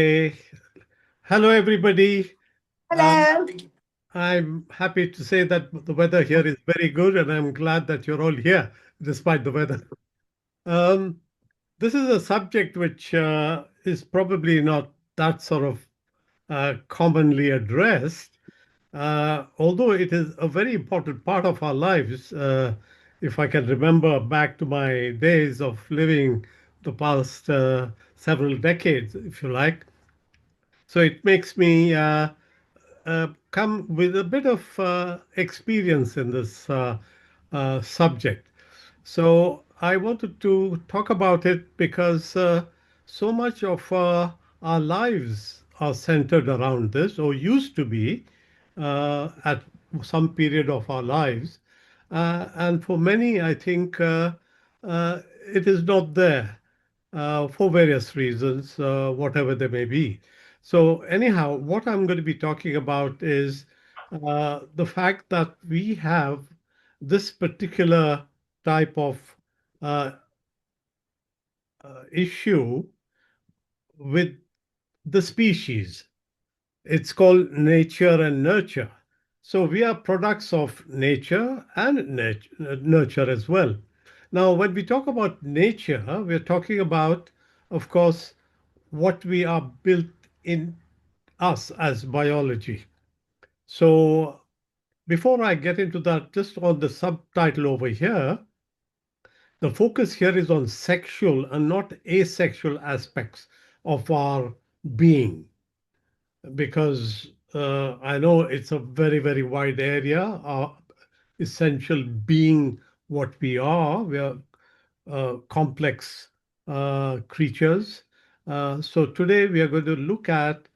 Hey, hello everybody. Um, Hello. I'm happy to say that the weather here is very good, and I'm glad that you're all here despite the weather. Um, this is a subject which is probably not that sort of commonly addressed, although it is a very important part of our lives. If I can remember back to my days of living the past several decades, if you like. So it makes me come with a bit of experience in this subject. So I wanted to talk about it because so much of our lives are centered around this, or used to be at some period of our lives. And for many, I think it is not there for various reasons, whatever they may be. So, anyhow, what I'm going to be talking about is the fact that we have this particular type of uh, issue with the species. It's called nature and nurture. So, we are products of nature and nurture as well. Now, when we talk about nature, we're talking about, of course, what we are built in us as biology. So, before I get into that, just on the subtitle over here, the focus here is on sexual and not asexual aspects of our being, because I know it's a very, very wide area. Our essential being what we are. We are complex creatures. So today we are going to look at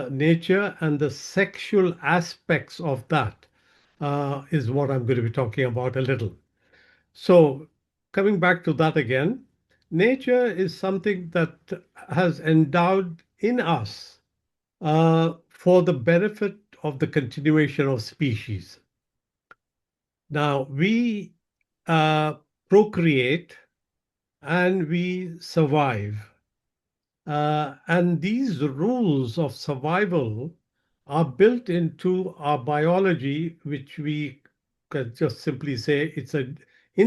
nature and the sexual aspects of that is what I'm going to be talking about a little. So coming back to that again, nature is something that has endowed in us for the benefit of the continuation of species. Now, we procreate and we survive. And these rules of survival are built into our biology, which we can just simply say it's in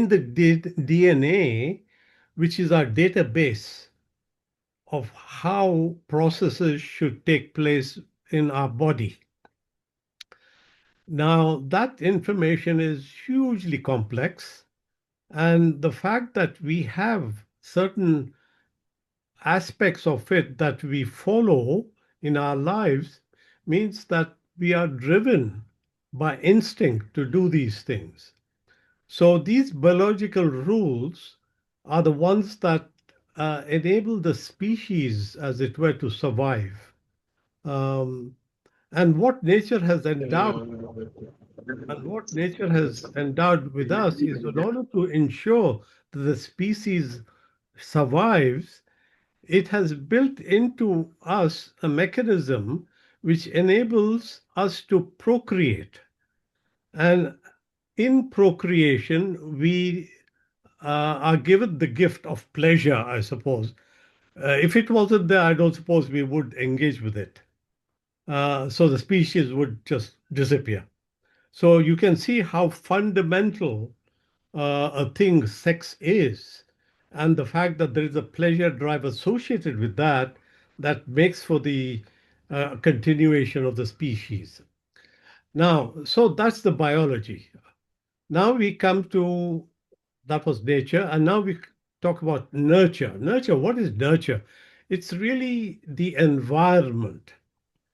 the DNA, which is our database of how processes should take place in our body. Now, that information is hugely complex, and the fact that we have certain aspects of it that we follow in our lives means that we are driven by instinct to do these things. So, these biological rules are the ones that enable the species, as it were, to survive. Um, and what nature has endowed And what nature has endowed with us is in order to ensure that the species survives, it has built into us a mechanism which enables us to procreate. And in procreation, we are given the gift of pleasure, I suppose. If it wasn't there, I don't suppose we would engage with it. So the species would just disappear. So you can see how fundamental a thing sex is, and the fact that there is a pleasure drive associated with that, that makes for the continuation of the species. Now, so that's the biology. Now we come to that was nature, and now we talk about nurture. Nurture, what is nurture? It's really the environment.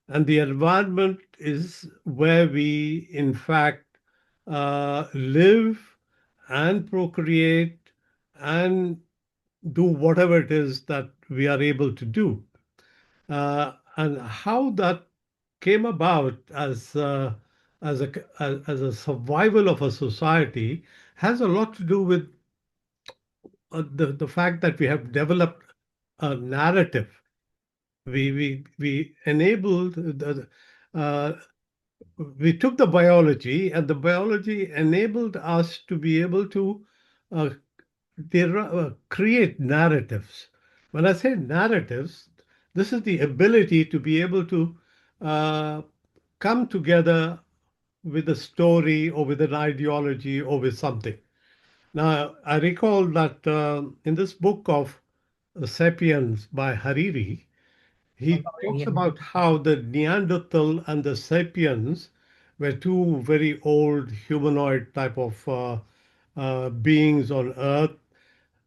And the environment is where we, in fact, live and procreate and do whatever it is that we are able to do. And how that came about as as a survival of a society has a lot to do with the fact that we have developed a narrative. We enabled uh, we took the biology, and the biology enabled us to be able to uh, create narratives. When I say narratives, This is the ability to be able to uh, come together with a story or with an ideology or with something. Now, I recall that in this book of Sapiens by Hariri, he talks Yeah. about how the Neanderthal and the Sapiens were two very old humanoid type of beings on Earth.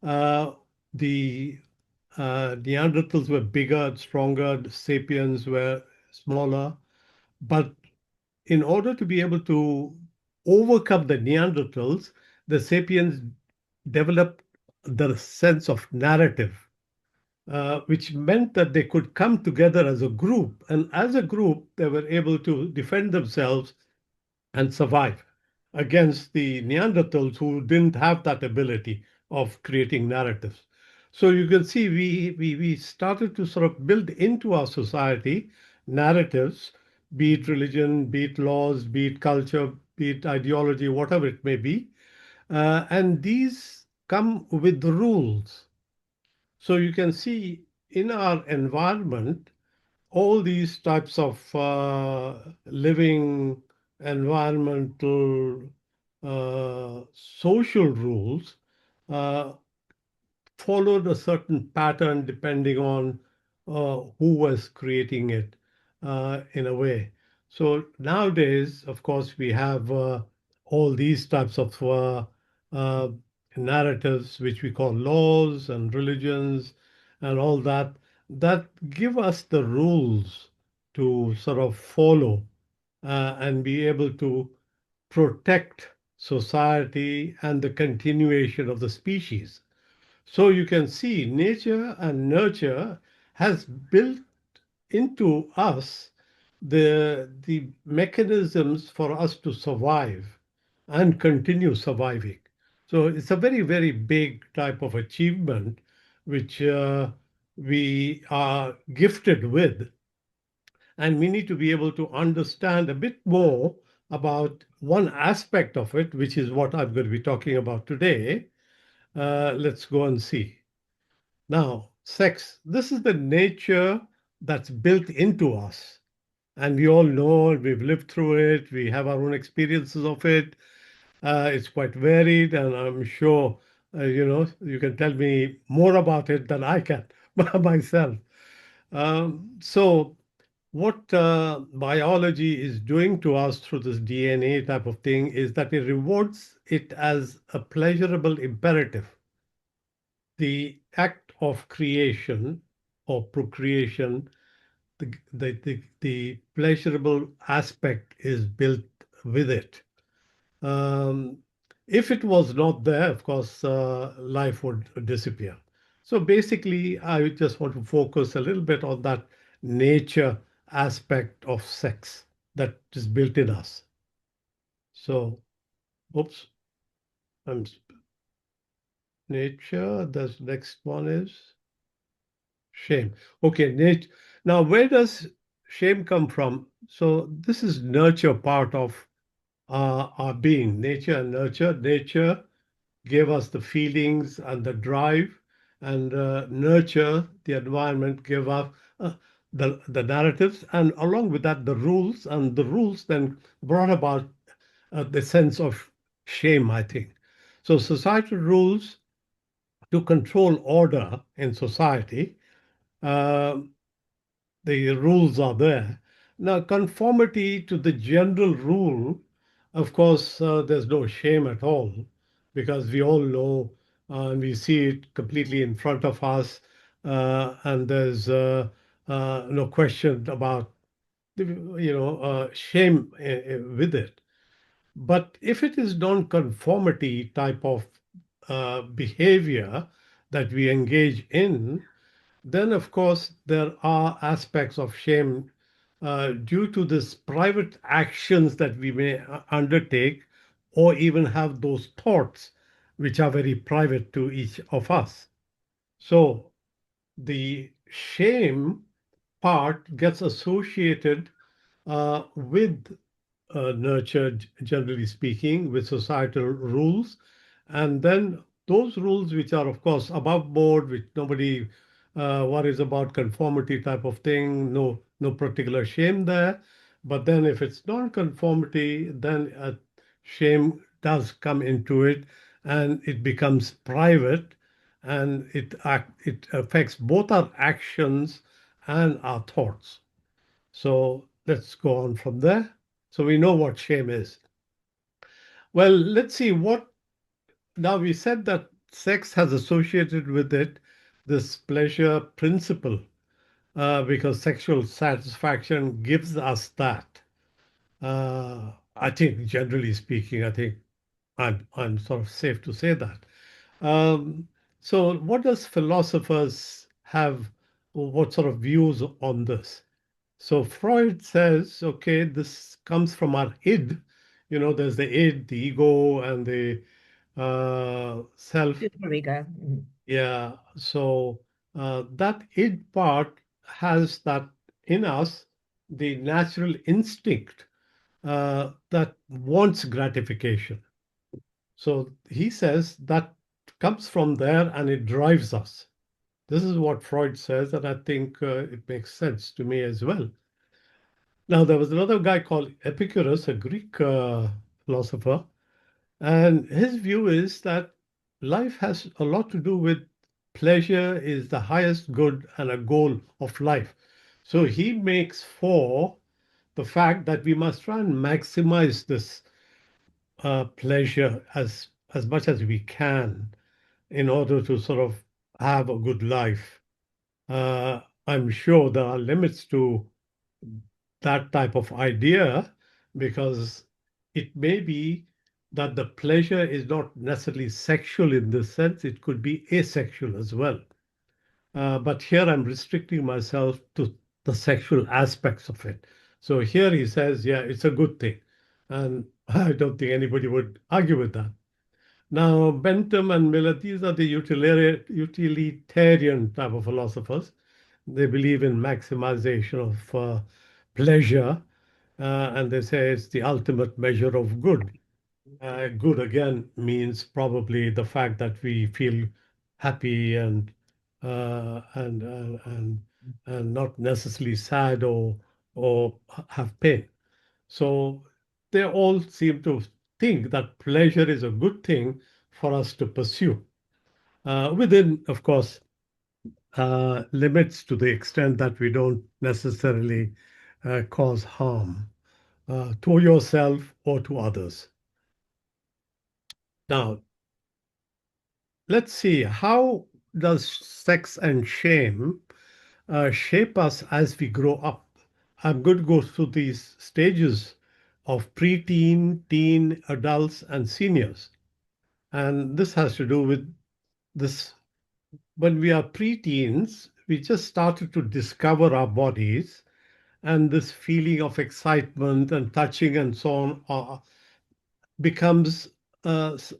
Uh, the Neanderthals were bigger, stronger, the Sapiens were smaller. But in order to be able to overcome the Neanderthals, the Sapiens developed the sense of narrative, which meant that they could come together as a group. And as a group, they were able to defend themselves and survive against the Neanderthals who didn't have that ability of creating narratives. So you can see we started to sort of build into our society narratives, be it religion, be it laws, be it culture, be it ideology, whatever it may be. And these come with rules. So you can see in our environment, all these types of living environmental social rules uh, followed a certain pattern depending on who was creating it in a way. So nowadays, of course, we have all these types of uh, narratives, which we call laws and religions and all that, that give us the rules to sort of follow and be able to protect society and the continuation of the species. So you can see nature and nurture has built into us the mechanisms for us to survive and continue surviving. So it's a very, very big type of achievement which we are gifted with. And we need to be able to understand a bit more about one aspect of it, which is what I'm going to be talking about today. Let's go and see. Now, sex, this is the nature that's built into us. And we all know it, we've lived through it, we have our own experiences of it. It's quite varied, and I'm sure, you can tell me more about it than I can myself. So, what biology is doing to us through this DNA type of thing is that it rewards it as a pleasurable imperative. The act of creation or procreation, the pleasurable aspect is built with it. Um, if it was not there, of course, life would disappear. So basically, I just want to focus a little bit on that nature aspect of sex that is built in us. So, oops, I'm nature. The next one is shame. Okay, now where does shame come from? So this is nurture part of our being, nature and nurture. Nature gave us the feelings and the drive, and nurture, the environment, gave us the narratives, and along with that, the rules, and the rules then brought about the sense of shame, I think. So societal rules to control order in society, uh, the rules are there. Now, conformity to the general rule, of course, there's no shame at all because we all know and we see it completely in front of us, and there's no question about shame with it. But if it is non-conformity type of behavior that we engage in, then, of course, there are aspects of shame due to this private actions that we may undertake or even have those thoughts which are very private to each of us. So the shame part gets associated with nurture, generally speaking, with societal rules. And then those rules, which are, of course, above board, which nobody worries about conformity type of thing, no particular shame there. But then if it's non-conformity, then shame does come into it, and it becomes private, and it affects both our actions and our thoughts. So let's go on from there. So we know what shame is. Well, let's see what now we said that sex has associated with it this pleasure principle, because sexual satisfaction gives us that. I think, generally speaking, I think I'm sort of safe to say that. Um, so, what does philosophers have, or what sort of views on this? So Freud says, okay, this comes from our id. There's the id, the ego, and the self. Eureka. Yeah. So that id part has that in us, the natural instinct that wants gratification. So he says that comes from there and it drives us. This is what Freud says, and I think it makes sense to me as well. Now, there was another guy called Epicurus, a Greek philosopher, and his view is that life has a lot to do with pleasure is the highest good and a goal of life. So he makes for the fact that we must try and maximize this pleasure as much as we can in order to sort of have a good life. I'm sure there are limits to that type of idea, because it may be that the pleasure is not necessarily sexual in this sense, it could be asexual as well. But here I'm restricting myself to the sexual aspects of it. So here he says, yeah, it's a good thing. And I don't think anybody would argue with that. Now, Bentham and Miller, these are the utilitarian type of philosophers. They believe in maximization of pleasure, and they say it's the ultimate measure of good. Good again means probably the fact that we feel happy uh, and and and and not necessarily sad or have pain. So they all seem to think that pleasure is a good thing for us to pursue, within, of course, limits to the extent that we don't necessarily cause harm to yourself or to others. Now, let's see, how does sex and shame shape us as we grow up? I'm going to go through these stages of preteen, teen, adults, and seniors. And this has to do with this. When we are preteens, we just started to discover our bodies, and this feeling of excitement and touching and so on becomes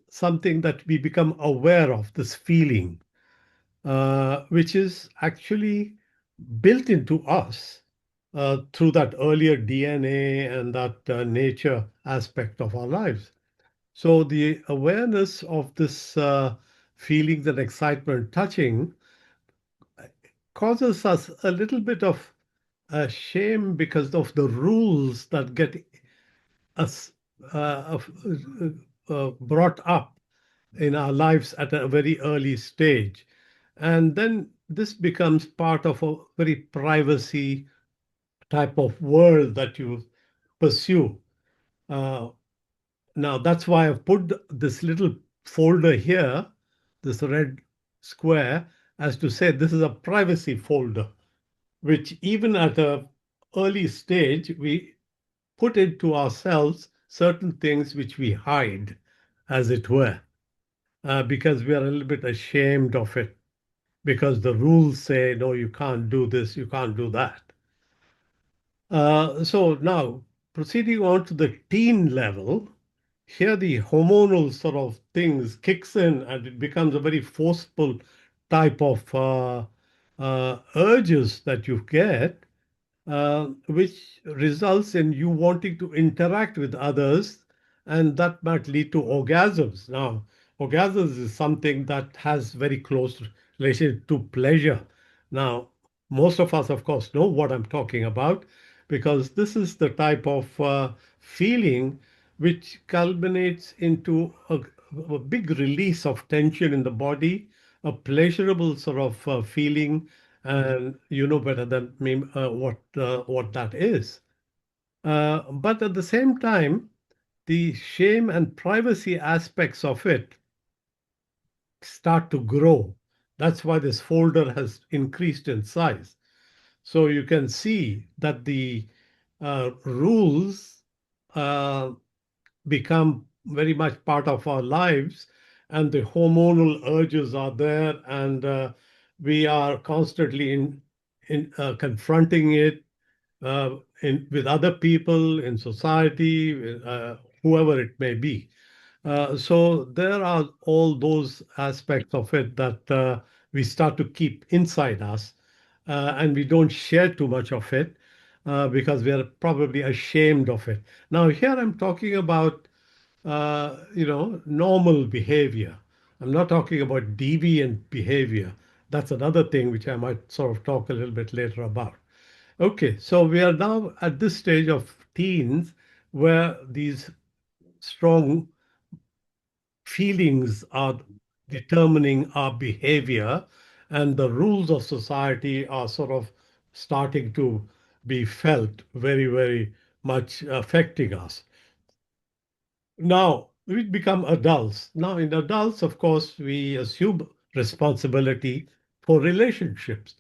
something that we become aware of, this feeling, which is actually built into us through that earlier DNA and that nature aspect of our lives. So the awareness of this feelings and excitement touching causes us a little bit of shame because of the rules that get us brought up in our lives at a very early stage. And then this becomes part of a very privacy type of world that you pursue. Uh, Now, that's why I've put this little folder here, this red square, as to say this is a privacy folder, which even at a early stage, we put into ourselves certain things which we hide, as it were, because we are a little bit ashamed of it, because the rules say, no, you can't do this, you can't do that. So now, proceeding on to the teen level, here the hormonal sort of things kicks in and it becomes a very forceful type of urges that you get, which results in you wanting to interact with others, and that might lead to orgasms. Now, orgasms is something that has very close relation to pleasure. Now, most of us, of course, know what I'm talking about because this is the type of feeling which culminates into a big release of tension in the body, a pleasurable sort of feeling, and you know better than me what that is. But at the same time, the shame and privacy aspects of it start to grow. That's why this folder has increased in size. So you can see that the rules uh, become very much part of our lives, and the hormonal urges are there, and we are constantly in confronting it with other people in society, whoever it may be. So there are all those aspects of it that we start to keep inside us, and we don't share too much of it because we are probably ashamed of it. Now, here I'm talking about, normal behavior. I'm not talking about deviant behavior. That's another thing which I might sort of talk a little bit later about. Okay, so we are now at this stage of teens where these strong feelings are determining our behavior, and the rules of society are sort of starting to be felt very, very much affecting us. Now, we become adults. Now, in adults, of course, we assume responsibility for relationships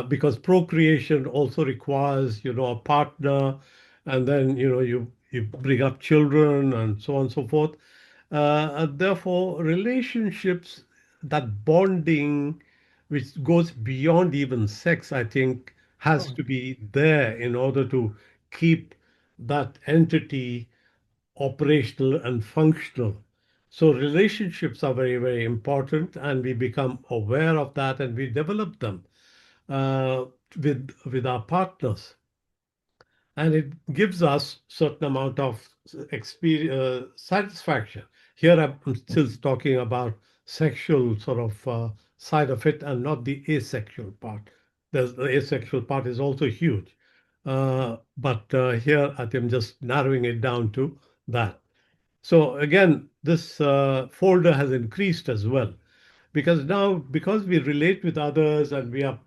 because procreation also requires, a partner, and then, you bring up children and so on and so forth. And therefore, relationships, that bonding, which goes beyond even sex, I think, has to be there in order to keep that entity operational and functional. So relationships are very, very important, and we become aware of that and we develop them uh, with our partners, and it gives us certain amount of experience, satisfaction. Here I'm still talking about sexual sort of side of it and not the asexual part. The asexual part is also huge, but here I'm just narrowing it down to that. So again, this folder has increased as well because now, because we relate with others and we are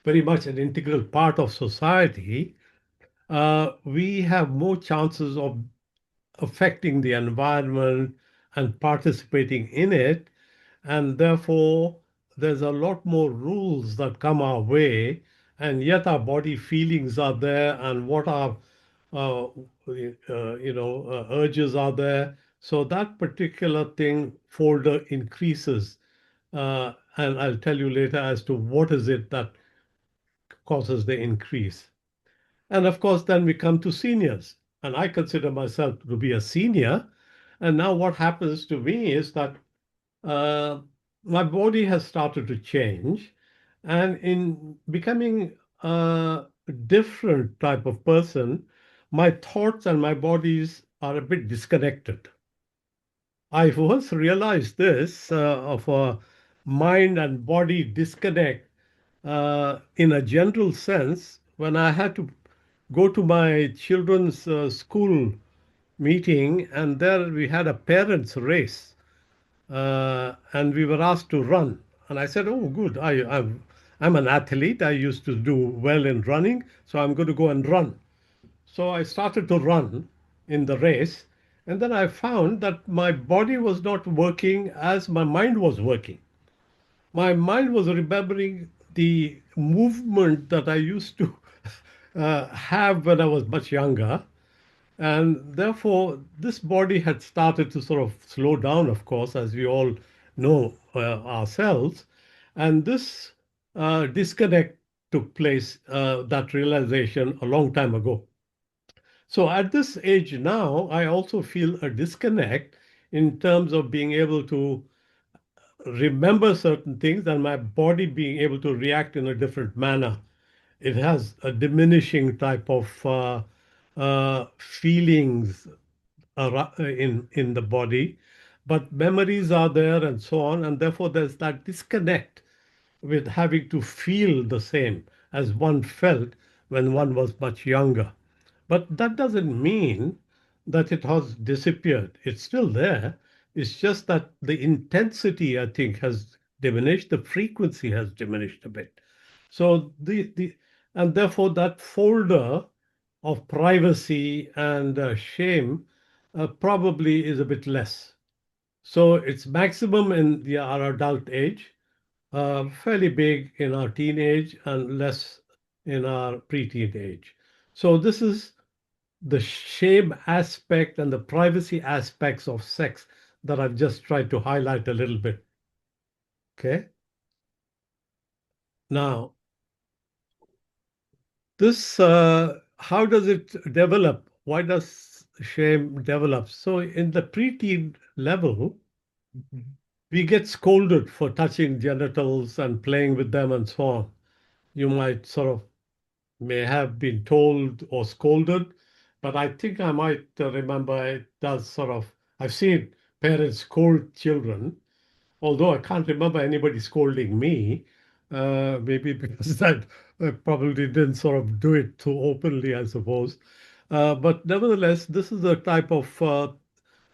very much an integral part of society, we have more chances of affecting the environment and participating in it. And therefore, there's a lot more rules that come our way, and yet our body feelings are there, and what our urges are there. So that particular thing folder increases, and I'll tell you later as to what is it that causes the increase. And of course, then we come to seniors. And I consider myself to be a senior. And now what happens to me is that uh, my body has started to change. And in becoming a different type of person, my thoughts and my bodies are a bit disconnected. I first realized this of a mind and body disconnect in a general sense when I had to go to my children's school meeting, and there we had a parents' race, and we were asked to run. And I said, "Oh, good! I'm an athlete. I used to do well in running, so I'm going to go and run." So I started to run in the race, and then I found that my body was not working as my mind was working. My mind was remembering the movement that I used to have when I was much younger. And therefore, this body had started to sort of slow down, of course, as we all know ourselves. And this disconnect took place, that realization a long time ago. So at this age now, I also feel a disconnect in terms of being able to remember certain things and my body being able to react in a different manner. It has a diminishing type of feelings in the body, but memories are there and so on, and therefore there's that disconnect. with having to feel the same as one felt when one was much younger. But that doesn't mean that it has disappeared. It's still there. It's just that the intensity, I think, has diminished. The frequency has diminished a bit. So and therefore that folder of privacy and shame probably is a bit less. So it's maximum in our adult age, fairly big in our teenage, and less in our preteen age. So this is the shame aspect and the privacy aspects of sex that I've just tried to highlight a little bit. Okay. Now, this, how does it develop? Why does shame develop? So, in the preteen level, we get scolded for touching genitals and playing with them and so on. You might sort of may have been told or scolded, but I think I might remember it does sort of. I've seen parents scold children, although I can't remember anybody scolding me. Maybe because I probably didn't sort of do it too openly, I suppose. But nevertheless, this is a type of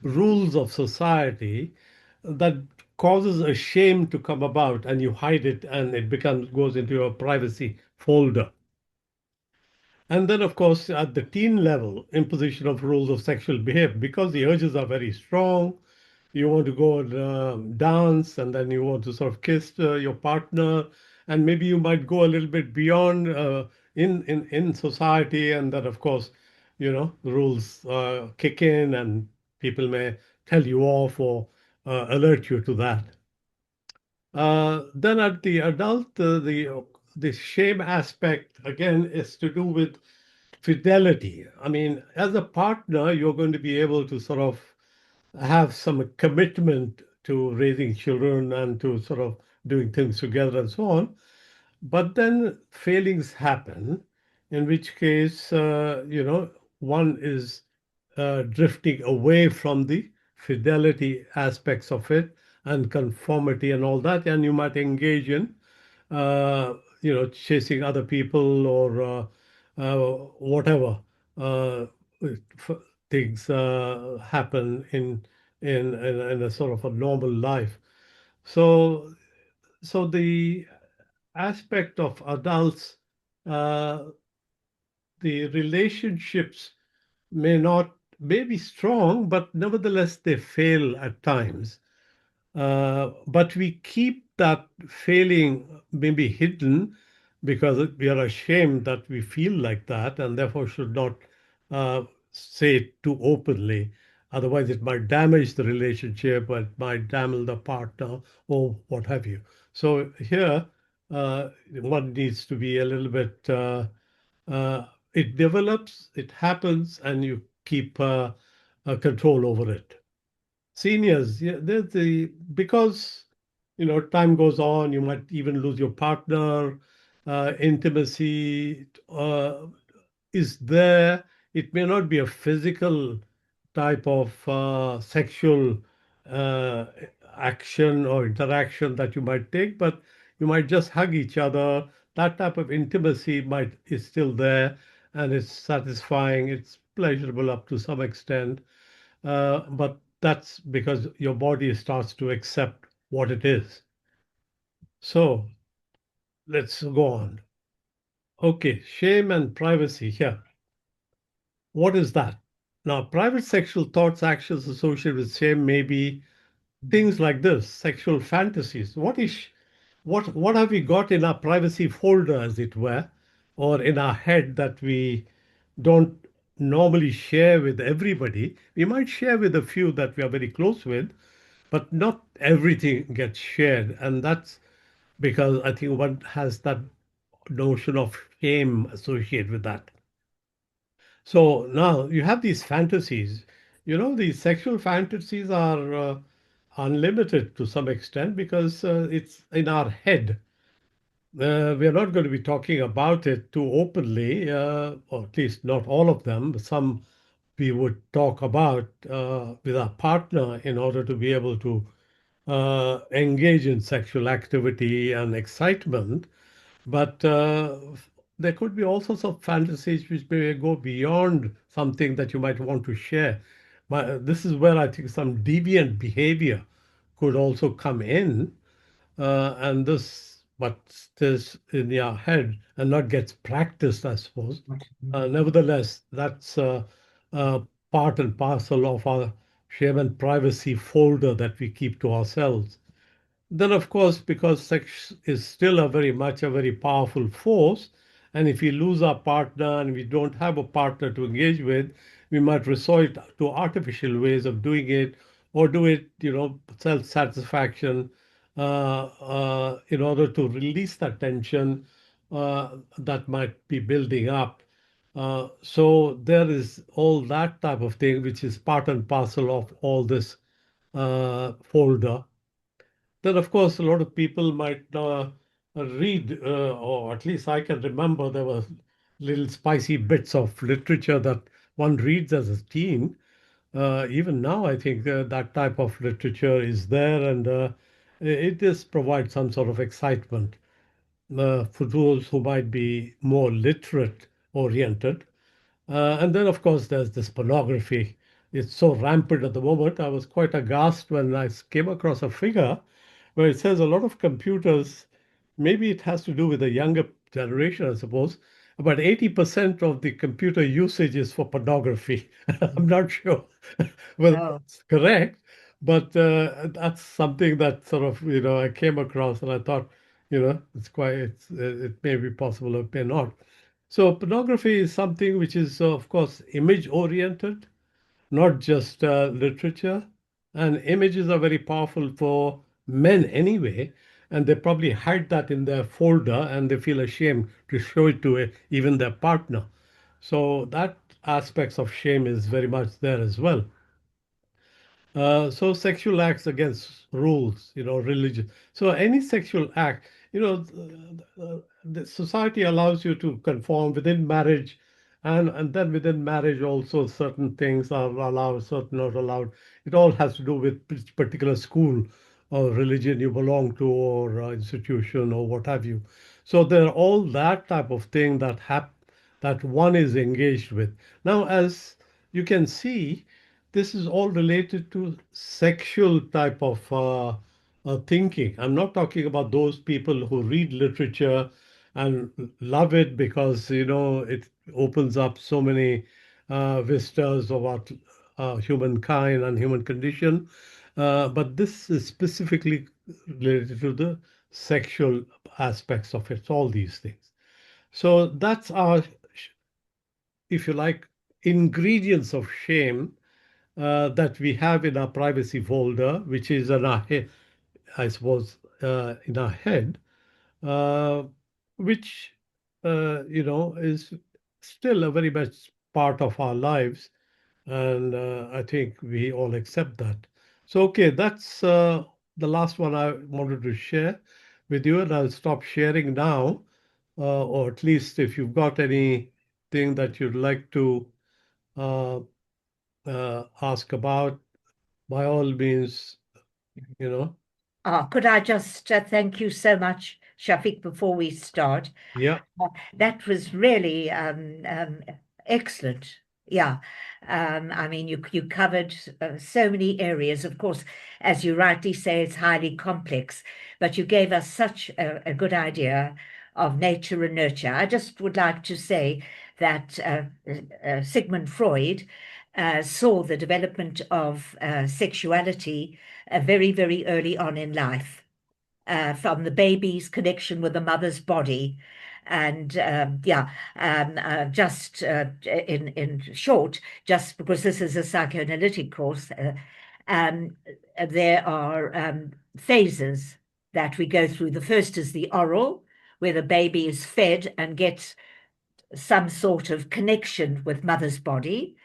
rules of society that causes a shame to come about, and you hide it, and it becomes goes into your privacy folder. And then, of course, at the teen level, imposition of rules of sexual behavior, because the urges are very strong. You want to go and dance, and then you want to sort of kiss your partner, and maybe you might go a little bit beyond in society, and that, of course, the rules kick in, and people may tell you off or alert you to that. Then at the adult, the shame aspect again is to do with fidelity. I mean, as a partner, you're going to be able to sort of have some commitment to raising children and to sort of doing things together and so on. But then failings happen, in which case, one is drifting away from the fidelity aspects of it and conformity and all that, and you might engage in chasing other people or whatever uh, f- things happen in a sort of a normal life. So, so the aspect of adults, uh, the relationships may be strong, but nevertheless they fail at times. But we keep that failing maybe hidden because we are ashamed that we feel like that and therefore should not uh, say it too openly. Otherwise, it might damage the relationship or it might damage the partner or what have you. So here, one needs to be a little bit, it develops, it happens, and you keep control over it. Seniors, yeah, there's the because time goes on, you might even lose your partner. Intimacy is there. It may not be a physical type of sexual uh, action or interaction that you might take, but you might just hug each other. That type of intimacy might is still there, and it's satisfying. It's pleasurable up to some extent, but that's because your body starts to accept what it is. So let's go on. Okay, shame and privacy here. What is that? Now, private sexual thoughts, actions associated with shame may be things like this: sexual fantasies. What have we got in our privacy folder, as it were, or in our head that we don't normally share with everybody? We might share with a few that we are very close with, but not everything gets shared. And that's because I think one has that notion of shame associated with that. So now you have these fantasies. These sexual fantasies are unlimited to some extent because it's in our head. We are not going to be talking about it too openly, or at least not all of them. Some we would talk about with our partner in order to be able to engage in sexual activity and excitement, but there could be all sorts of fantasies which may go beyond something that you might want to share. But this is where I think some deviant behavior could also come in, and this, but stays in your head and not gets practiced, I suppose. Nevertheless, that's part and parcel of our shame and privacy folder that we keep to ourselves. Then, of course, because sex is still a very much a very powerful force, and if we lose our partner and we don't have a partner to engage with, we might resort to artificial ways of doing it, or do it, self-satisfaction, in order to release that tension that might be building up. So there is all that type of thing, which is part and parcel of all this folder. Then, of course, a lot of people might read, or at least I can remember there were little spicy bits of literature that one reads as a teen. Even now, I think that type of literature is there, and it does provide some sort of excitement for those who might be more literate oriented. And then, of course, there's this pornography. It's so rampant at the moment. I was quite aghast when I came across a figure where it says a lot of computers, maybe it has to do with the younger generation, I suppose, about 80% of the computer usage is for pornography. I'm not sure whether Oh, that's correct, but that's something that sort of, I came across and I thought, it may be possible or it may not. So pornography is something which is, of course, image oriented, not just literature. And images are very powerful for men anyway, and they probably hide that in their folder and they feel ashamed to show it to even their partner. So that aspects of shame is very much there as well. So sexual acts against rules, religion. So any sexual act, the society allows you to conform within marriage, and then within marriage also certain things are allowed, certain not allowed. It all has to do with which particular school or religion you belong to, or institution, or what have you. So there are all that type of thing that one is engaged with. Now, as you can see, this is all related to sexual type of thinking. I'm not talking about those people who read literature and love it because it opens up so many vistas about humankind and human condition. But this is specifically related to the sexual aspects of it. All these things. So that's our, if you like, ingredients of shame that we have in our privacy folder, which is in our head, I suppose, in our head, uh, which is still a very much part of our lives, and I think we all accept that. So, okay, that's the last one I wanted to share with you, and I'll stop sharing now, or at least if you've got anything that you'd like to uh, ask about, by all means, you know. could I just thank you so much, Shafiq, before we start? Yeah. That was really excellent. Yeah. I mean, you covered so many areas. Of course, as you rightly say, it's highly complex, but you gave us such a good idea of nature and nurture. I just would like to say that Sigmund Freud saw the development of sexuality very, very early on in life, from the baby's connection with the mother's body. And yeah, just in short, just because this is a psychoanalytic course, um, there are phases that we go through. The first is the oral, where the baby is fed and gets some sort of connection with mother's body.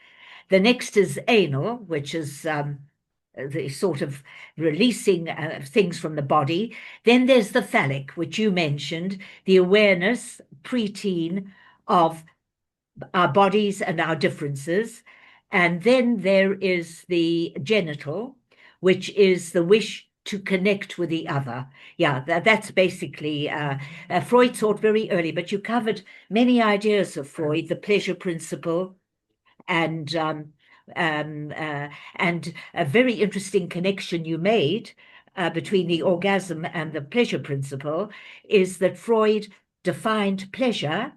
The next is anal, which is the sort of releasing things from the body. Then there's the phallic, which you mentioned, the awareness, preteen, of our bodies and our differences. And then there is the genital, which is the wish to connect with the other. Yeah, that's basically Freud thought very early, but you covered many ideas of Freud, the pleasure principle, and um, uh, and a very interesting connection you made between the orgasm and the pleasure principle is that Freud defined pleasure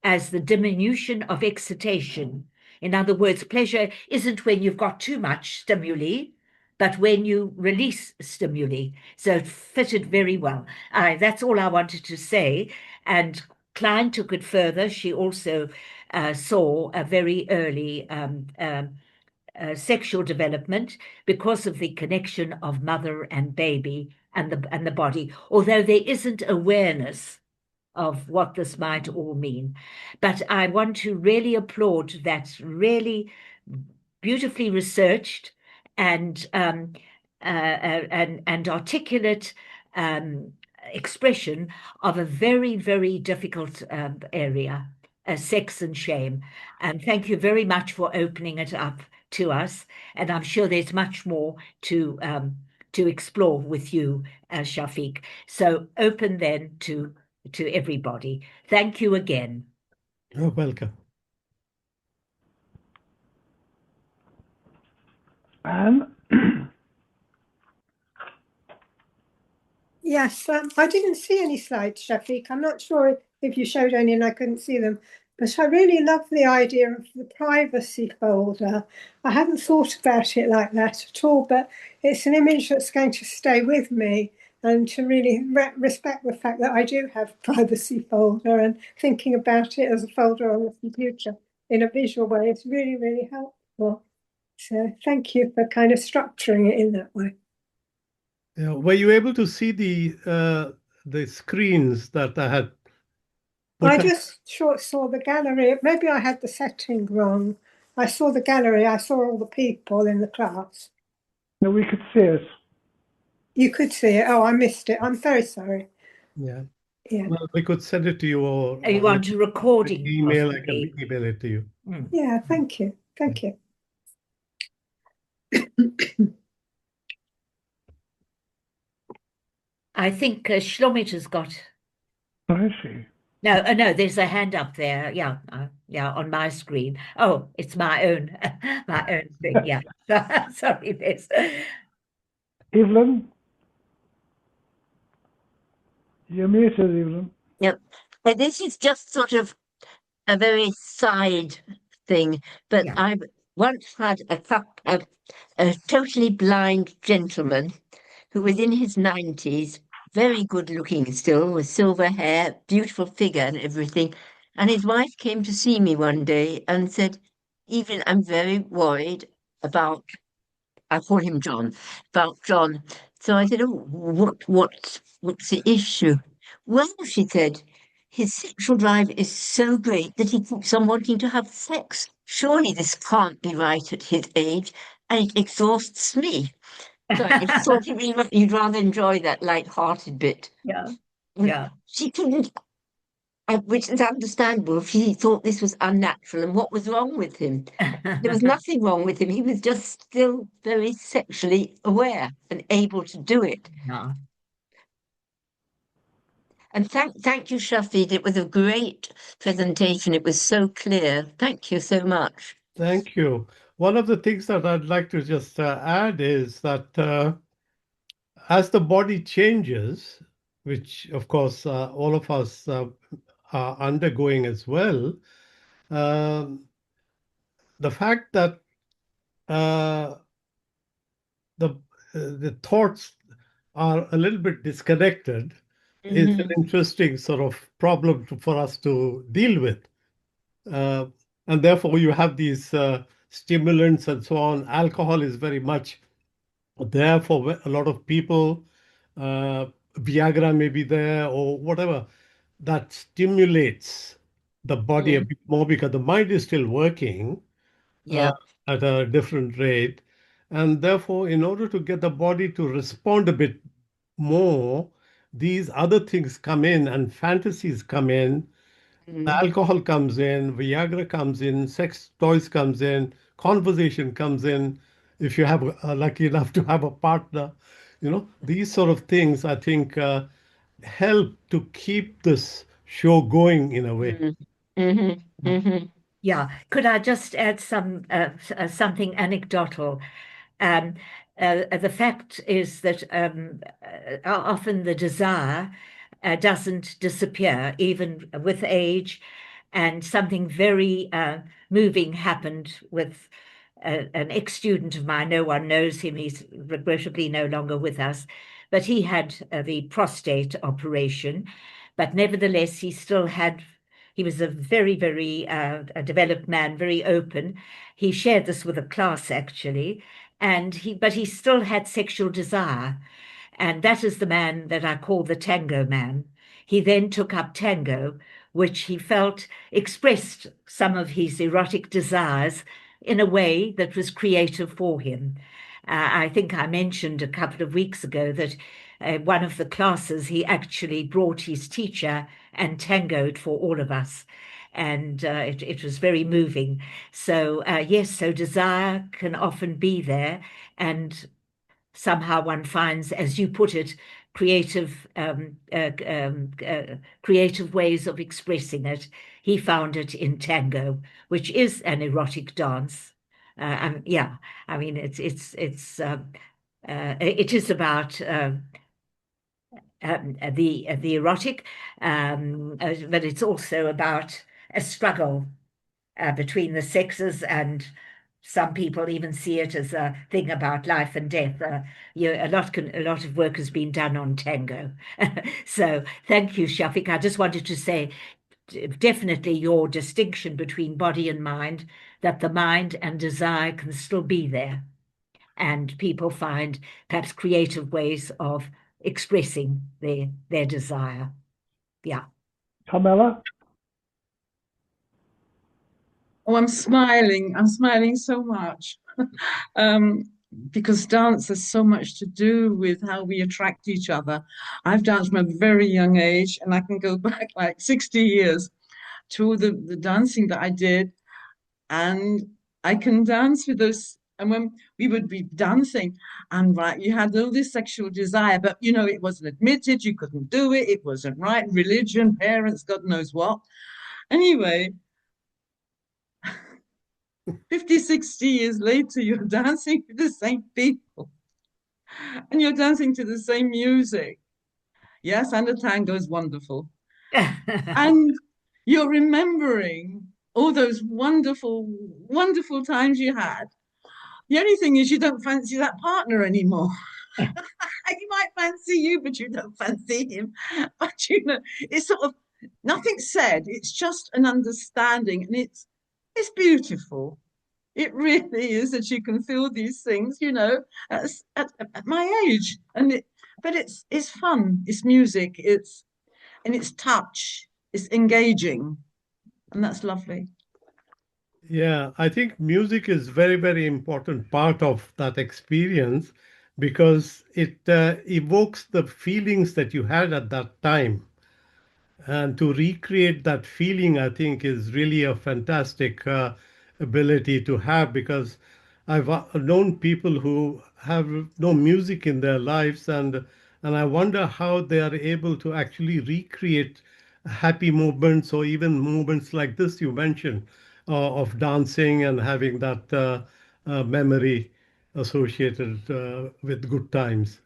as the diminution of excitation. In other words, pleasure isn't when you've got too much stimuli, but when you release stimuli. So it fitted very well. That's all I wanted to say. And Klein took it further. She also saw a very early sexual development because of the connection of mother and baby and the body, although there isn't awareness of what this might all mean. But I want to really applaud that really beautifully researched and and articulate um, expression of a very, very difficult area, sex and shame. And thank you very much for opening it up to us. And I'm sure there's much more to explore with you, Shafiq. So open then to everybody. Thank you again. You're welcome. And Yes, I didn't see any slides, Shafiq. I'm not sure if you showed any and I couldn't see them, but I really love the idea of the privacy folder. I hadn't thought about it like that at all, but it's an image that's going to stay with me and to really respect the fact that I do have a privacy folder and thinking about it as a folder on the computer in a visual way is really, really helpful. So thank you for kind of structuring it in that way. Yeah, were you able to see the screens that I had put I up? just saw the gallery. Maybe I had the setting wrong. I saw the gallery. I saw all the people in the class. no, we could see it. You could see it. Oh, I missed it. I'm very sorry. Yeah. Yeah. Well, we could send it to you You or want a recording, email. I can possibly? email it to you. Yeah. Thank you. Thank you. I think Shlomit has got. I see. No, no, there's a hand up there. Yeah, yeah, on my screen. Oh, it's my own, my own thing. Yeah. Sorry, Liz. Evelyn, you're muted, Evelyn. Yep. This is just sort of a very side thing, but Yeah. I've once had a totally blind gentleman who was in his 90s, very good looking still, with silver hair, beautiful figure and everything. And his wife came to see me one day and said, Evelyn, I'm very worried about, I call him John, about John. So I said, oh, what's the issue? Well, she said, his sexual drive is so great that he keeps on wanting to have sex. Surely this can't be right at his age, and it exhausts me. So I thought you'd rather enjoy that light-hearted bit. Yeah. Well, Yeah. she couldn't, which is understandable. She thought this was unnatural, and what was wrong with him? There was nothing wrong with him. He was just still very sexually aware and able to do it. Yeah. And thank you, Shafid. It was a great presentation. It was so clear. Thank you so much. Thank you. One of the things that I'd like to just add is that as the body changes, which of course all of us are undergoing as well, um, the fact that uh, the the thoughts are a little bit disconnected is an Hmm. interesting sort of problem for us to deal with. Uh, and therefore, you have these stimulants and so on. Alcohol is very much there for a lot of people. Uh, Viagra may be there or whatever that stimulates the body a Mm. bit more because the mind is still working uh, Yeah. at a different rate. And therefore, in order to get the body to respond a bit more, these other things come in and fantasies come in, Mm. alcohol comes in, Viagra comes in, sex toys comes in, conversation comes in, if you have lucky enough to have a partner. These sort of things, I think, help to keep this show going in a way. Yeah. Could I just add something anecdotal? Um, the fact is that often the desire doesn't disappear, even with age. And something very moving happened with an ex-student of mine. No one knows him. He's regrettably no longer with us. But he had the prostate operation. But nevertheless, he was a very, very a developed man, very open. He shared this with a class, actually, but he still had sexual desire. And that is the man that I call the tango man. He then took up tango, which he felt expressed some of his erotic desires in a way that was creative for him. I think I mentioned a couple of weeks ago that one of the classes he actually brought his teacher and tangoed for all of us. And it was very moving. So, yes, so desire can often be there. And somehow one finds, as you put it, creative ways of expressing it. He found it in tango, which is an erotic dance. Yeah, I mean it is about the erotic, but it's also about a struggle between the sexes, and some people even see it as a thing about life and death. A lot of work has been done on tango. So thank you, Shafiq. I just wanted to say definitely your distinction between body and mind, that the mind and desire can still be there, and people find perhaps creative ways of expressing their desire. Yeah. Carmela? Oh, I'm smiling. I'm smiling so much. um, because dance has so much to do with how we attract each other. I've danced from a very young age, and I can go back like 60 years to the dancing that I did. And I can dance with those. And when we would be dancing, and right, you had all this sexual desire, but it wasn't admitted, you couldn't do it, it wasn't right, religion, parents, God knows what. Anyway, 50, 60 years later, you're dancing with the same people and you're dancing to the same music. Yes, and the tango is wonderful. And you're remembering all those wonderful, wonderful times you had. The only thing is you don't fancy that partner anymore. He might fancy you, but you don't fancy him. But it's sort of nothing said. It's just an understanding, and it's beautiful. It really is that you can feel these things, at my age, but it's fun. It's music. It's touch. It's engaging, and that's lovely. Yeah, I think music is very, very important part of that experience because it evokes the feelings that you had at that time. And to recreate that feeling, I think, is really a fantastic ability to have because I've known people who have no music in their lives, and I wonder how they are able to actually recreate happy moments or even moments like this you mentioned of dancing and having that memory associated with good times.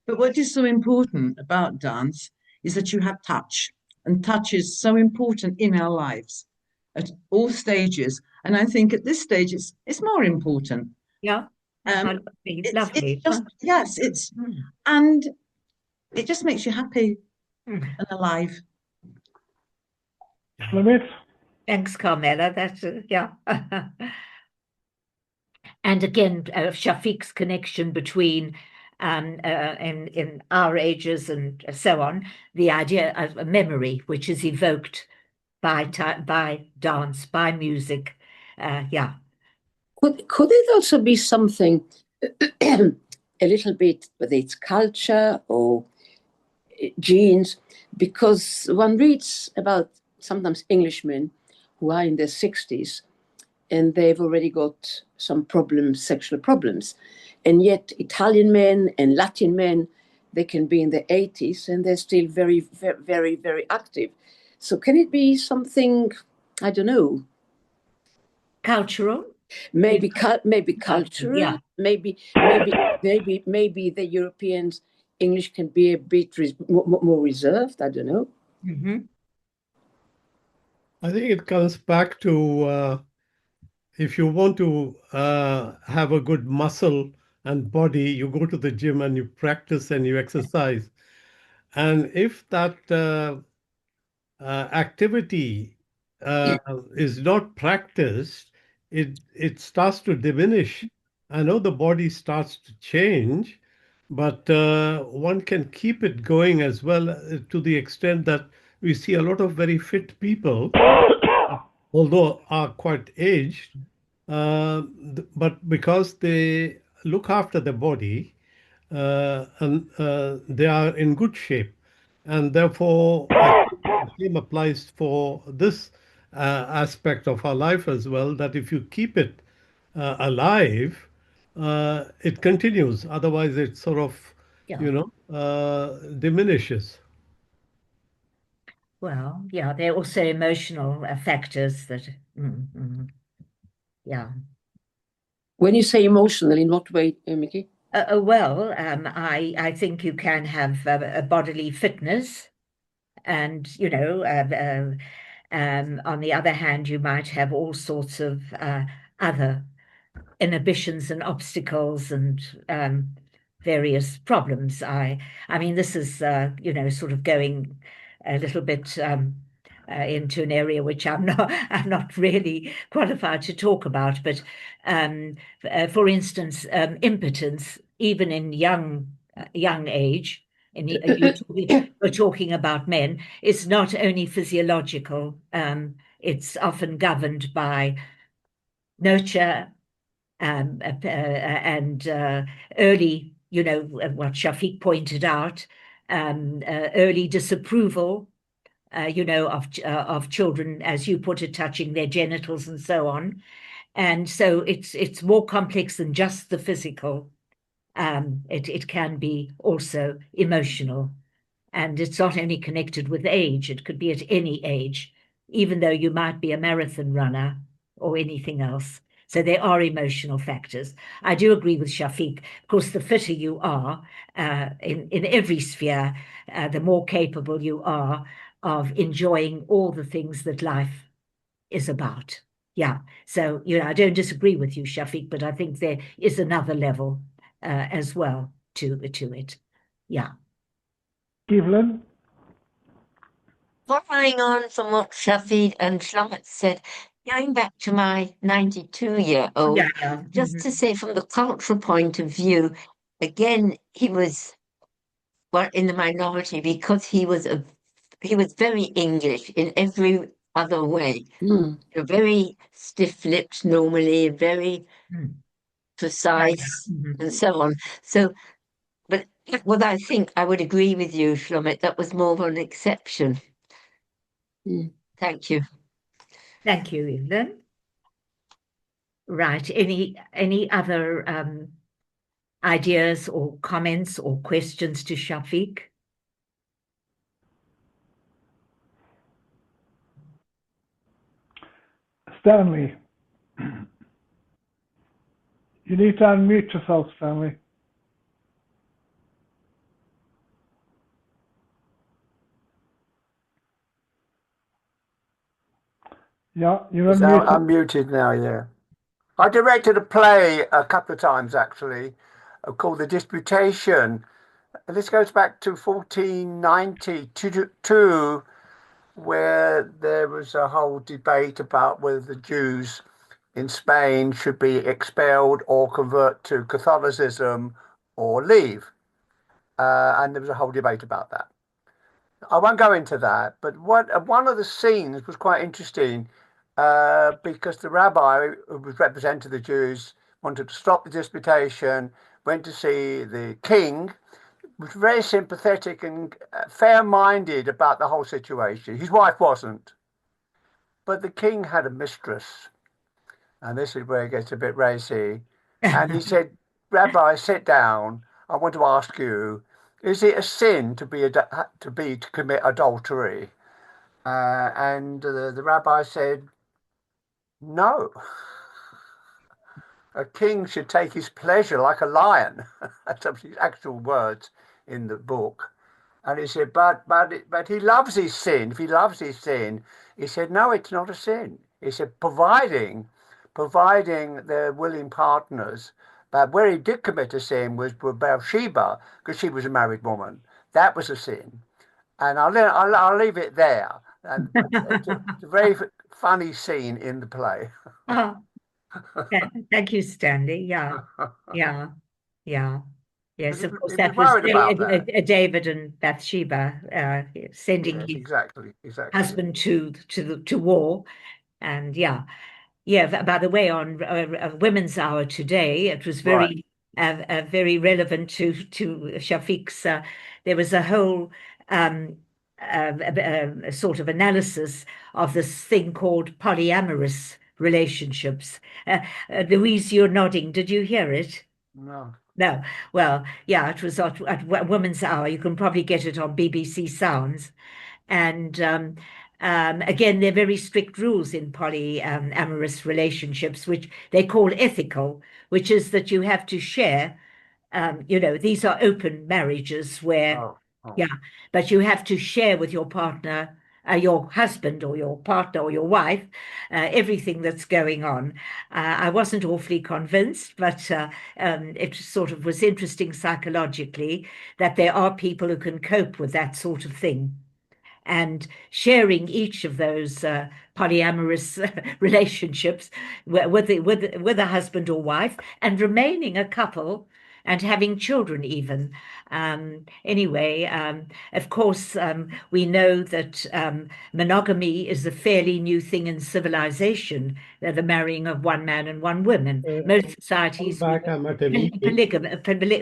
But what is so important about dance is that you have touch, and touch is so important in our lives at all stages. And I think at this stage, it's more important. Yeah. Um, Lovely, it's lovely. just yes, it's Mm. and it just makes you happy Mm. and alive. Limit? Thanks, Carmela. That's yeah. And again, Shafiq's connection between in our ages and so on, the idea of a memory which is evoked by dance, by music. Yeah. Could it also be something a little bit, whether it's culture or genes? Because one reads about sometimes Englishmen who are in their 60s and they've already got some problems, sexual problems. And yet Italian men and Latin men, they can be in their 80s and they're still very, very, very, very active. So can it be something, I don't know, Cultural? maybe cultural, Yeah. maybe the Europeans, English can be a bit more reserved, I don't know. Mm-hmm. I think it comes back to if you want to have a good muscle and body, you go to the gym and you practice and you exercise. And if that activity is not practiced, it starts to diminish. I know the body starts to change, but one can keep it going as well to the extent that we see a lot of very fit people, although are quite aged, but because they look after their body and they are in good shape. And therefore, I think the same applies for this aspect of our life as well, that if you keep it alive, it continues. Otherwise, it sort of, Yeah. diminishes. Well, yeah, there are also emotional factors that, yeah. When you say emotional, in what way, Mickey? Well, I think you can have a bodily fitness, and on the other hand, you might have all sorts of other inhibitions and obstacles and various problems. I mean, this is sort of going a little bit into an area which I'm not really qualified to talk about. But for instance, impotence, even in young age. We're talking about men. It's not only physiological. It's often governed by nurture and early, what Shafiq pointed out, early disapproval, of children, as you put it, touching their genitals and so on. And so it's more complex than just the physical. It can be also emotional. And it's not only connected with age, it could be at any age, even though you might be a marathon runner or anything else. So there are emotional factors. I do agree with Shafiq. Of course, the fitter you are in every sphere, the more capable you are of enjoying all the things that life is about. Yeah. So, I don't disagree with you, Shafiq, but I think there is another level as well to it. Yeah. Evelyn? Following on from what Shafid and Shlomet said, going back to my 92-year-old, Yeah. just to say from the cultural point of view, again, he was in the minority because he was very English in every other way. Very stiff-lipped normally, very precise, and so on. So, but what I think I would agree with you, Shlomet, that was more of an exception. Thank you. Thank you, Evelyn. Right. Any other ideas or comments or questions to Shafiq? Stanley. You need to unmute yourself, Stanley. Yeah, you're unmuted. I'm muted now, yeah. I directed a play a couple of times, actually, called The Disputation. And this goes back to 1492, where there was a whole debate about whether the Jews in Spain should be expelled or convert to Catholicism or leave. And there was a whole debate about that. I won't go into that, but one of the scenes was quite interesting because the rabbi who was representing the Jews wanted to stop the disputation, went to see the king, was very sympathetic and fair-minded about the whole situation. His wife wasn't, but the king had a mistress, and this is where it gets a bit racy. And he said, Rabbi, sit down. I want to ask you, is it a sin to commit adultery? And the rabbi said, no. A king should take his pleasure like a lion. That's his actual words in the book. And he said, but he loves his sin. If he loves his sin, he said, no, it's not a sin. He said, providing they're willing partners. But where he did commit a sin was with Bathsheba, because she was a married woman. That was a sin. And I'll leave it there. And it's a very funny scene in the play. Oh, thank you, Stanley. Yeah, yeah, yeah. Yes, of course, He was that was worried about that. David and Bathsheba sending Yes, his exactly. husband to war, and yeah. Yeah, by the way, on Women's Hour today, it was Right. very relevant to Shafiq's. There was a whole sort of analysis of this thing called polyamorous relationships. Louise, you're nodding. Did you hear it? No. No. Well, yeah, it was at Women's Hour. You can probably get it on BBC Sounds. And again, there are very strict rules in polyamorous relationships, which they call ethical, which is that you have to share. These are open marriages where, Oh, oh. yeah, but you have to share with your partner, your husband or your partner or your wife, everything that's going on. I wasn't awfully convinced, but it sort of was interesting psychologically that there are people who can cope with that sort of thing and sharing each of those polyamorous relationships with a husband or wife and remaining a couple and having children even. Anyway, of course, we know that monogamy is a fairly new thing in civilization, the marrying of one man and one woman. Most societies were Back, I'm at a meeting.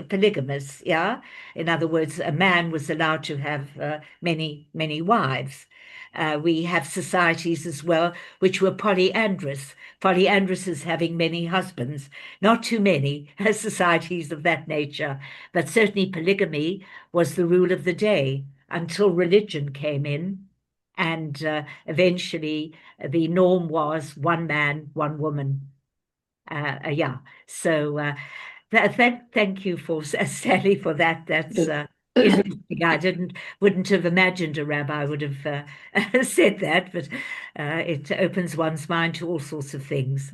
polygamous, yeah. In other words, a man was allowed to have many wives. We have societies as well which were polyandrous. Polyandrous is having many husbands, not too many societies of that nature, but certainly polygamy was the rule of the day until religion came in. And eventually the norm was one man, one woman. Yeah. So thank you for Stanley for that. That's interesting. Wouldn't have imagined a rabbi would have said that, but it opens one's mind to all sorts of things.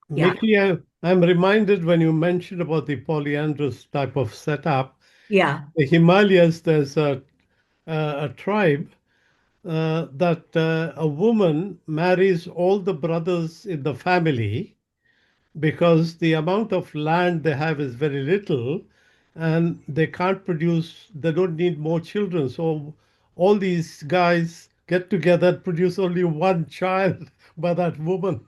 Yeah, Nikki, I'm reminded when you mentioned about the polyandrous type of setup, yeah. the Himalayas, there's a tribe that a woman marries all the brothers in the family because the amount of land they have is very little and they can't produce, they don't need more children. So all these guys get together and produce only one child by that woman.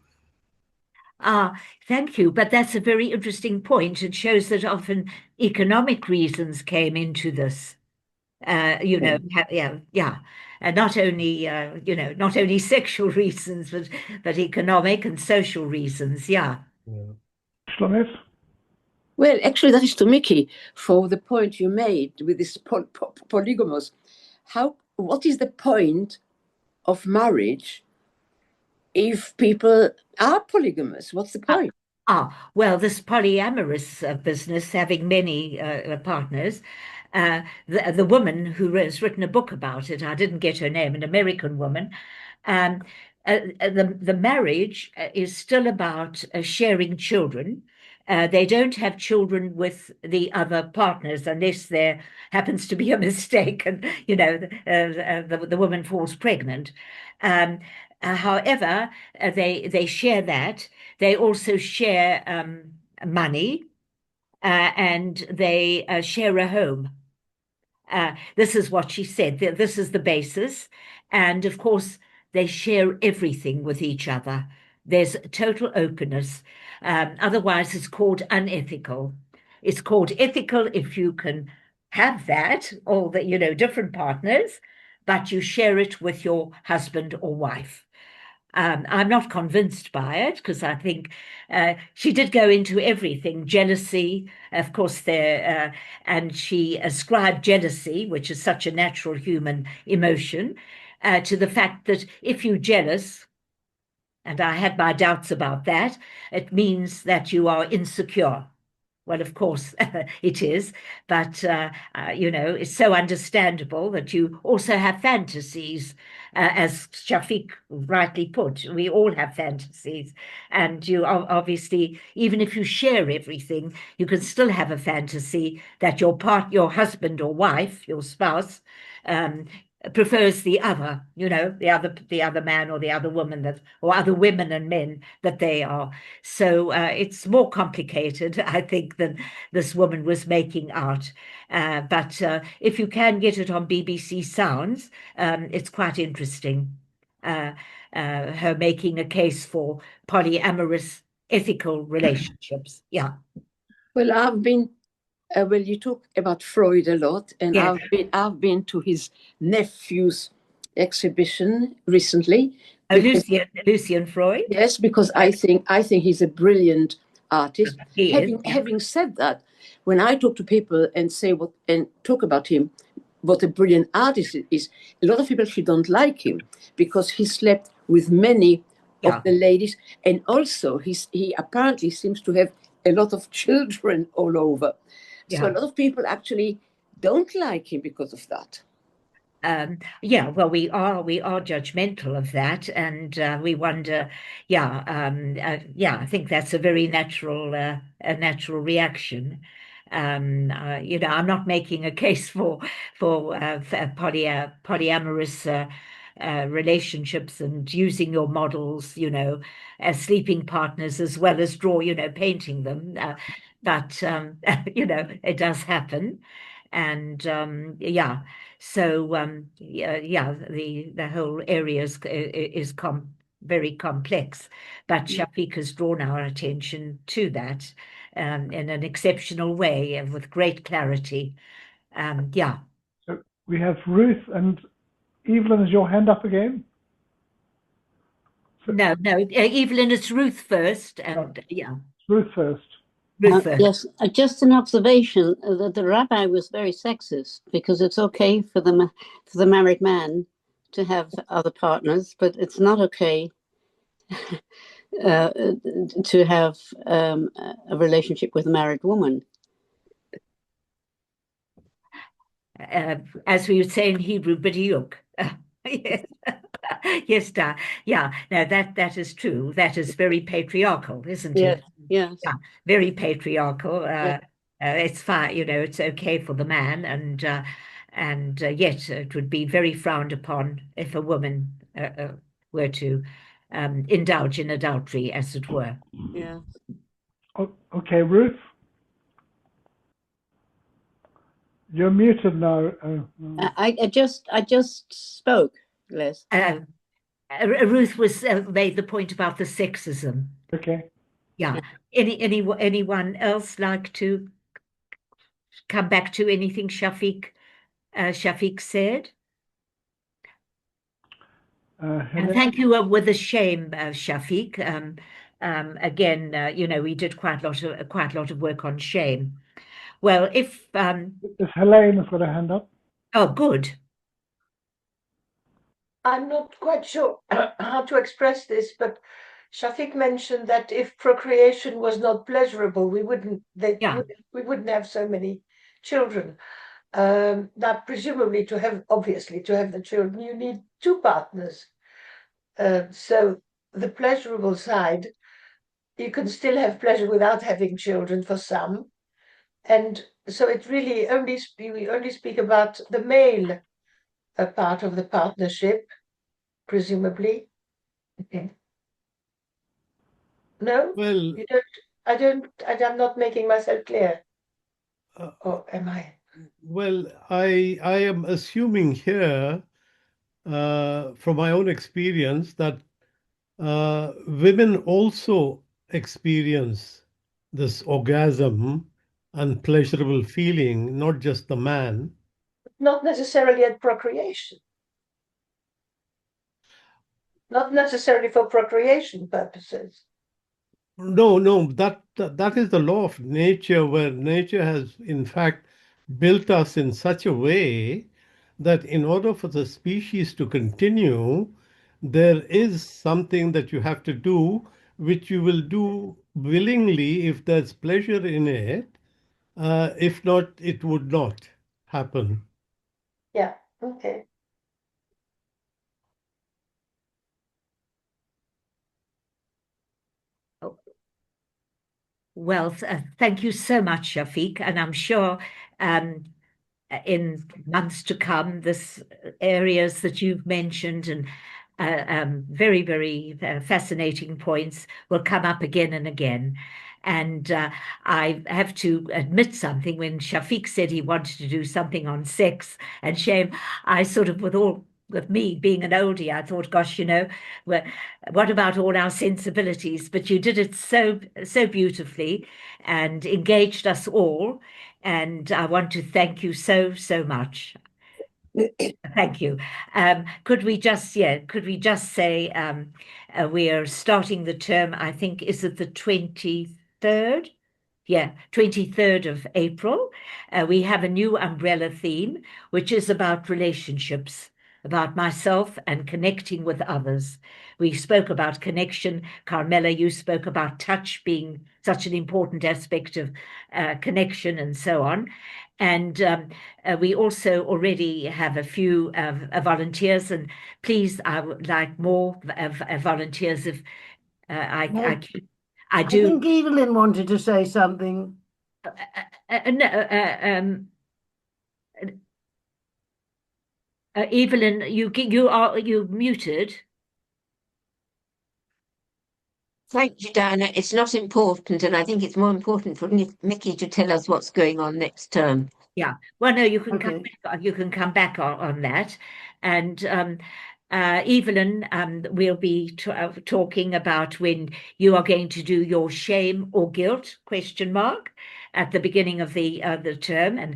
Ah, thank you. But that's a very interesting point. It shows that often economic reasons came into this. Yeah, and not only not only sexual reasons, but economic and social reasons. Yeah. Shlomit? Well, actually, that is to Mickey for the point you made with this polygamous. What is the point of marriage if people are polygamous? What's the point? Well, this polyamorous business, having many partners, the woman who has written a book about it, I didn't get her name, an American woman. Um, the marriage is still about sharing children. They don't have children with the other partners unless there happens to be a mistake and the woman falls pregnant. However, they share that. They also share money and they share a home. This is what she said. This is the basis. And of course, they share everything with each other. There's total openness. Otherwise, it's called unethical. It's called ethical if you can have that, all the, different partners, but you share it with your husband or wife. I'm not convinced by it because I think she did go into everything, jealousy, of course, and she ascribed jealousy, which is such a natural human emotion, to the fact that if you're jealous, and I had my doubts about that, it means that you are insecure. Well, of course, it is, but it's so understandable that you also have fantasies, as Shafiq rightly put. We all have fantasies, and you obviously, even if you share everything, you can still have a fantasy that your husband or wife, your spouse, um, prefers the other, the other man or the other woman or other women and men that they are. So it's more complicated, I think, than this woman was making out. But if you can get it on BBC Sounds, it's quite interesting. Her making a case for polyamorous ethical relationships. Yeah. Well, you talk about Freud a lot, and Yes. I've been to his nephew's exhibition recently. Oh, Lucian Freud. Yes, because I think he's a brilliant artist. He is. Having said that, when I talk to people and talk about him, what a brilliant artist is, a lot of people actually don't like him because he slept with many of the ladies, and also he apparently seems to have a lot of children all over. So a lot of people actually don't like him because of that. Well, we are judgmental of that, and we wonder. I think that's a very natural reaction. I'm not making a case for polyamorous relationships and using your models, as sleeping partners as well as painting them. But it does happen, and So the whole area is very complex, but Shafiq has drawn our attention to that in an exceptional way and with great clarity. So we have Ruth and Evelyn. Is your hand up again? No, Evelyn, it's Ruth first, and Ruth first. Ruth first. Yes, just an observation that the rabbi was very sexist because it's okay for the married man to have other partners, but it's not okay to have a relationship with a married woman. As we would say in Hebrew, b'diuk. Yes. Yes, Da. Yeah, no, that is true. That is very patriarchal, isn't it? Yes. Yeah, very patriarchal. It's fine, it's okay for the man, and yet it would be very frowned upon if a woman were to indulge in adultery, as it were. Yeah. Okay, Ruth. You're muted now. I just spoke, Les. Ruth was made the point about the sexism. Okay. Yeah. Anyone else like to come back to anything Shafiq said? And thank you with a shame, Shafiq. Again, we did quite a lot of work on shame. Well, if Helene has got a hand up. Oh, good. I'm not quite sure how to express this, but Shafiq mentioned that if procreation was not pleasurable, we wouldn't have so many children. Now, presumably, obviously to have the children, you need two partners. So the pleasurable side, you can still have pleasure without having children for some, and so it really we only speak about the male part of the partnership, presumably. Okay. No, Well, you don't. I'm not making myself clear. Or am I? well, I am assuming here, from my own experience, that women also experience this orgasm and pleasurable feeling, not just the man. Not necessarily at procreation. not necessarily for procreation purposes. No, that is the law of nature, where nature has, in fact, built us in such a way that in order for the species to continue, there is something that you have to do, which you will do willingly if there's pleasure in it. If not, it would not happen. Yeah, okay. Well, thank you so much, Shafiq. And I'm sure in months to come, this areas that you've mentioned and very, very fascinating points will come up again and again. And I have to admit something. When Shafiq said he wanted to do something on sex and shame, I sort of, with me being an oldie, I thought, gosh, what about all our sensibilities? But you did it so beautifully and engaged us all. And I want to thank you so much. Thank you. Could we just say we are starting the term, I think, is it the 23rd? Yeah, 23rd of April. We have a new umbrella theme, which is about relationships, about myself and connecting with others. We spoke about connection. Carmela, you spoke about touch being such an important aspect of connection and so on. And we also already have a few volunteers, and please, I would like more volunteers if I do. I think Evelyn wanted to say something. Evelyn, you muted. Thank you, Diana. It's not important, and I think it's more important for Mickey to tell us what's going on next term. Yeah. Well, no, you can Okay. come back. You can come back on that, and Evelyn, we'll be talking about when you are going to do your shame or guilt ? At the beginning of the term, and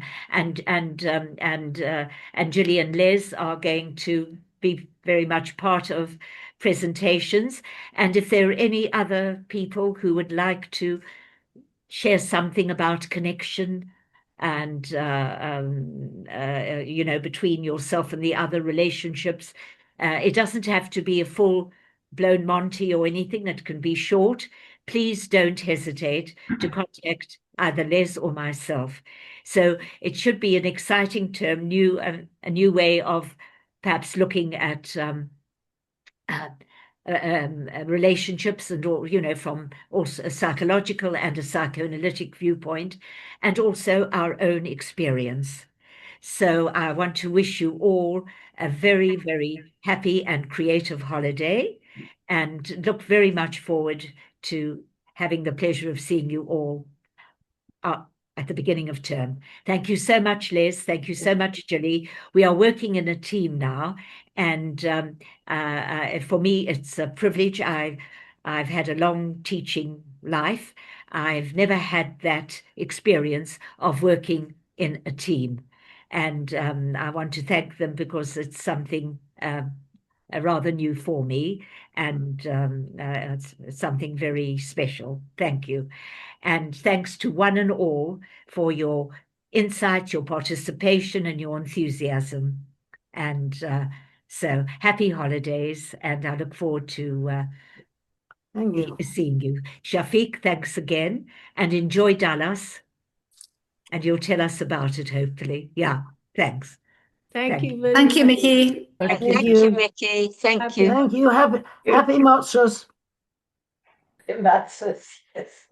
Julie and Les are going to be very much part of presentations. And if there are any other people who would like to share something about connection and between yourself and the other relationships, it doesn't have to be a full blown Monty or anything. That can be short. Please don't hesitate to contact either Les or myself. So it should be an exciting term, a new way of perhaps looking at relationships, and all, from also a psychological and a psychoanalytic viewpoint, and also our own experience. So I want to wish you all a very, very happy and creative holiday, and look very much forward to having the pleasure of seeing you all at the beginning of term. Thank you so much, Les. Thank you so much, Julie. We are working in a team now, and for me, it's a privilege. I've had a long teaching life. I've never had that experience of working in a team, and I want to thank them because it's something rather new for me, and it's something very special. Thank you. And thanks to one and all for your insight, your participation, and your enthusiasm. And so happy holidays, and I look forward to Thank you. seeing you. Shafiq, thanks again, and enjoy Dallas. And you'll tell us about it, hopefully. Yeah, thanks. Thank you you. very Thank you, much. Mickey. Thank Thank you. you, Mickey. Thank you. Thank you. Happy Matzos. That's yes.